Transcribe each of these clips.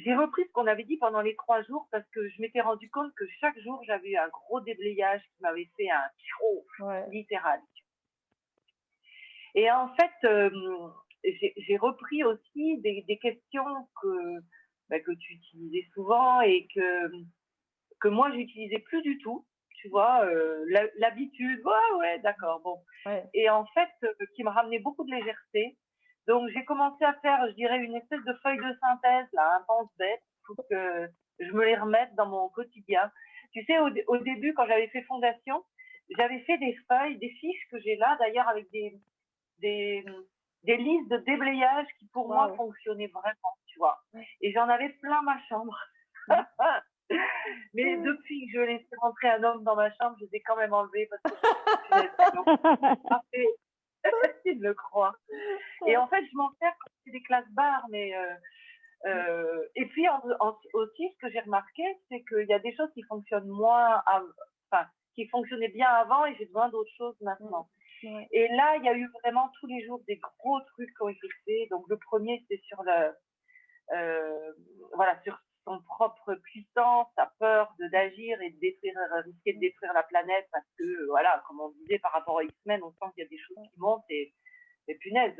j'ai repris ce qu'on avait dit pendant les 3 jours parce que je m'étais rendu compte que chaque jour, j'avais eu un gros déblayage qui m'avait fait un chaud Ouais. littéral. Et en fait, j'ai repris aussi des questions que tu utilisais souvent et que moi, j'utilisais plus du tout, tu vois, l'habitude, ouais, ouais, d'accord, bon. Ouais. Et en fait, qui me ramenait beaucoup de légèreté. Donc, j'ai commencé à faire, je dirais, une espèce de feuille de synthèse, là, un pense-bête, pour que je me les remette dans mon quotidien. Tu sais, au début, quand j'avais fait fondation, j'avais fait des feuilles, des fiches que j'ai là, d'ailleurs, avec des, des listes de déblayage qui, pour moi, Waouh! fonctionnaient vraiment, tu vois. Ouais. Et j'en avais plein ma chambre. Mmh. Mais depuis que je laissais rentrer un homme dans ma chambre, je les ai quand même enlevés parce que je me suis dit, punaise, c'est parfait. Il le croit. Et en fait, je m'en sers quand c'est des classes barres, mais et puis aussi, ce que j'ai remarqué, c'est qu'il y a des choses qui fonctionnent moins, enfin, qui fonctionnaient bien avant et j'ai besoin d'autres choses Mmh. maintenant. Ouais. Et là, il y a eu vraiment tous les jours des gros trucs qui ont été faits. Donc, le premier, c'était sur voilà, sur son propre puissance, sa peur d'agir et de détruire, risquer de Mmh. détruire la planète parce que, voilà, comme on disait par rapport à X-Men, on sent qu'il y a des choses Ouais. qui montent et punaise,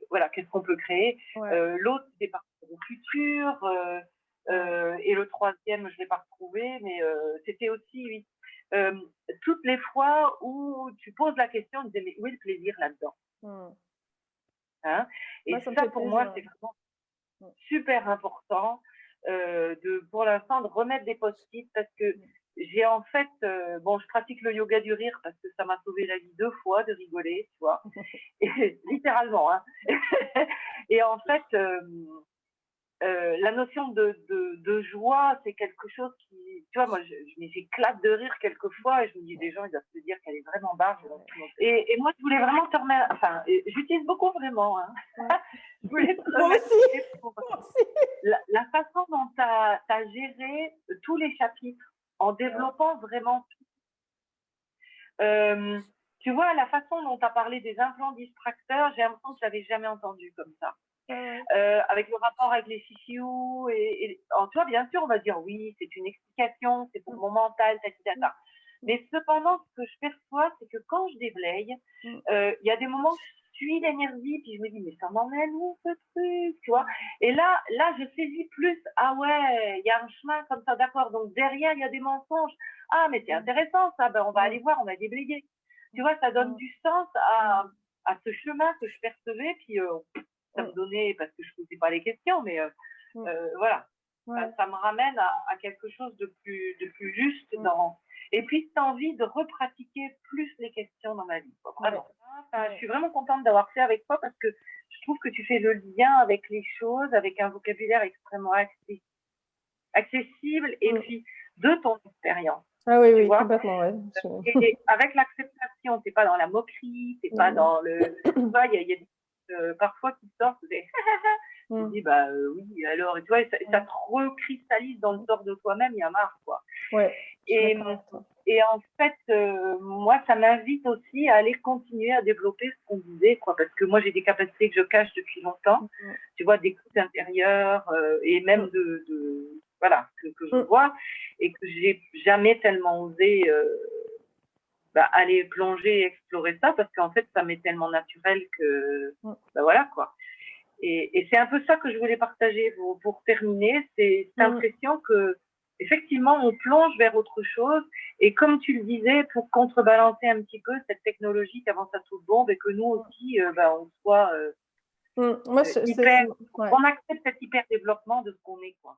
voilà, qu'est-ce qu'on peut créer. Ouais. L'autre, c'était par rapport au futur. Ouais. Et le troisième, je ne l'ai pas retrouvé, mais c'était aussi, oui, euh, toutes les fois où tu poses la question, on disait, mais où est le plaisir là-dedans, Mmh. hein? Moi, Et ça me ça, fait pour plaisir, moi, c'est ouais. vraiment Mmh. super important pour l'instant, de remettre des post-it parce que Mmh. j'ai en fait, bon, je pratique le yoga du rire parce que ça m'a sauvé la vie 2 fois de rigoler, tu vois, et, littéralement, hein. Et en fait, la notion de joie, c'est quelque chose qui, tu vois, moi, j'éclate de rire quelquefois et je me dis, Ouais. des gens, ils doivent se dire qu'elle est vraiment barge. Ouais. Et moi, je voulais vraiment te remettre, enfin, j'utilise beaucoup vraiment, hein. Ouais. Je voulais te Moi aussi, remercier pour moi aussi. la façon dont tu as géré tous les chapitres en Ouais. développant vraiment. Euh, Tu vois, la façon dont tu as parlé des implants distracteurs, j'ai l'impression que je l'avais jamais entendu comme ça. Ouais, ouais. Avec le rapport avec les CCU alors, tu vois, bien sûr, on va dire oui, c'est une explication, c'est pour Mmh. mon mental, Mmh. tata. Mmh. Mais cependant, ce que je perçois, c'est que quand je déblaye, Mmh. il y a des moments où je suis l'énergie, puis je me dis, mais ça m'emmène où ce truc, tu vois? Mmh. Et là, je saisis plus, ah ouais, il y a un chemin comme ça, d'accord. Donc derrière, il y a des mensonges. Ah, mais c'est Mmh. intéressant ça, ben on va Mmh. aller voir, on va déblayer. Tu Mmh. vois, ça donne Mmh. du sens Mmh. à ce chemin que je percevais, puis ça me Mmh. donnait, parce que je ne posais pas les questions, mais Mmh. voilà, Ouais. ça me ramène à quelque chose de plus juste Mmh. dans. Et puis, cette envie de repratiquer plus les questions dans ma vie, quoi, Ouais. vraiment. Enfin, je Ouais. suis vraiment contente d'avoir fait avec toi parce que je trouve que tu fais le lien avec les choses, avec un vocabulaire extrêmement accessible et Mmh. puis de ton expérience, Ah oui, tu oui, vois. complètement, ouais. Et avec l'acceptation, t'es pas dans la moquerie, t'es pas Non, non. dans tu vois, il y a des parfois qui sortent, tu te Mmh. dis, bah oui, alors, et tu vois, ça Ouais. te recristallise dans le Mmh. corps de toi-même, il y a marre, quoi. Ouais, je suis Et, d'accord avec toi. et en fait, moi, ça m'invite aussi à aller continuer à développer ce qu'on disait, quoi, parce que moi, j'ai des capacités que je cache depuis longtemps, Mmh. tu vois, d'écoute intérieure et Mmh. même voilà, que je Mmh. vois et que j'ai jamais tellement osé aller plonger et explorer ça parce qu'en fait, ça m'est tellement naturel que, Mmh. bah voilà, quoi. Et c'est un peu ça que je voulais partager pour terminer, c'est cette Mmh. impression que effectivement on plonge vers autre chose et comme tu le disais, pour contrebalancer un petit peu cette technologie qui avance à toute bombe et que nous Mmh. aussi on soit Mmh. Moi, c'est hyper, ouais. on accepte cet hyper développement de ce qu'on est, quoi.